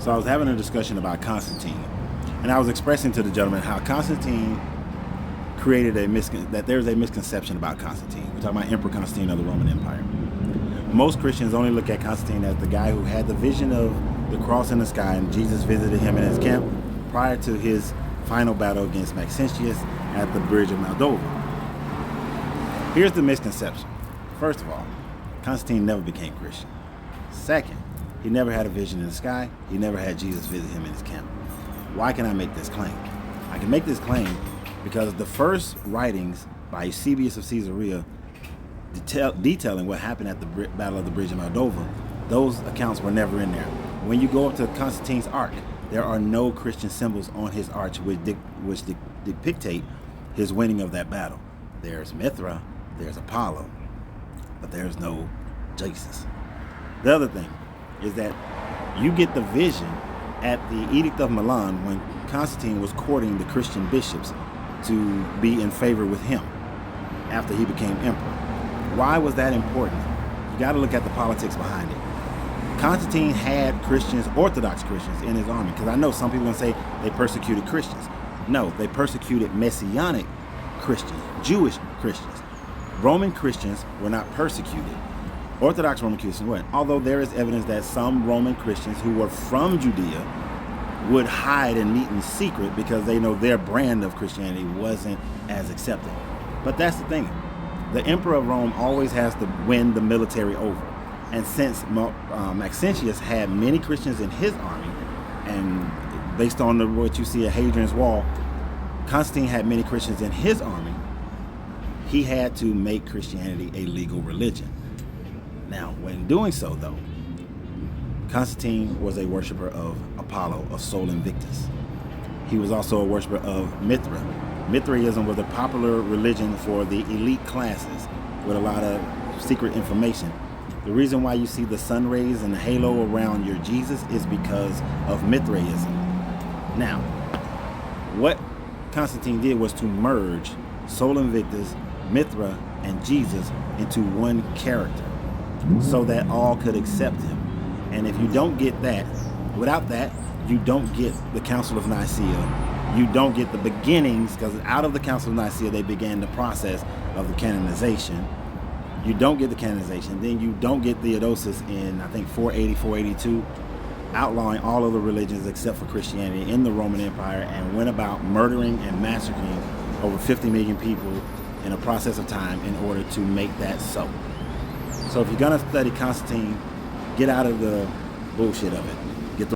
So I was having a discussion about Constantine, and I was expressing to the gentleman how Constantine created that there's a misconception about Constantine. We're talking about Emperor Constantine of the Roman Empire. Most Christians only look at Constantine as the guy who had the vision of the cross in the sky, and Jesus visited him in his camp prior to his final battle against Maxentius at the bridge of Moldova. Here's the misconception. First of all, Constantine never became Christian. Second, he never had a vision in the sky. He never had Jesus visit him in his camp. Why can I make this claim? I can make this claim because the first writings by Eusebius of Caesarea detailing what happened at the Battle of the Bridge of Moldova, those accounts were never in there. When you go up to Constantine's ark, there are no Christian symbols on his arch which depictate his winning of that battle. There's Mithra, there's Apollo, but there's no Jesus. The other thing is that you get the vision at the Edict of Milan when Constantine was courting the Christian bishops to be in favor with him after he became emperor. Why was that important? You got to look at the politics behind it. Constantine had Christians, Orthodox Christians, in his army, because I know some people are going to say they persecuted Christians. No, they persecuted Messianic Christians, Jewish Christians. Roman Christians were not persecuted. Orthodox Roman Christians weren't. Although there is evidence that some Roman Christians who were from Judea would hide and meet in secret because they know their brand of Christianity wasn't as accepted. But that's the thing. The emperor of Rome always has to win the military over. And since Maxentius had many Christians in his army, and based on what you see at Hadrian's Wall, Constantine had many Christians in his army, he had to make Christianity a legal religion. Now, when doing so, though, Constantine was a worshiper of Apollo, of Sol Invictus. He was also a worshiper of Mithra. Mithraism was a popular religion for the elite classes with a lot of secret information. The reason why you see the sun rays and the halo around your Jesus is because of Mithraism. Now, what Constantine did was to merge Sol Invictus, Mithra, and Jesus into one character so that all could accept him. And if you don't get that, without that, you don't get the Council of Nicaea. You don't get the beginnings, because out of the Council of Nicaea, they began the process of the canonization. You don't get the canonization. Then you don't get Theodosius in, I think, 480, 482, outlawing all of the religions except for Christianity in the Roman Empire, and went about murdering and massacring over 50 million people in a process of time in order to make that so. So if you're going to study Constantine, get out of the bullshit of it.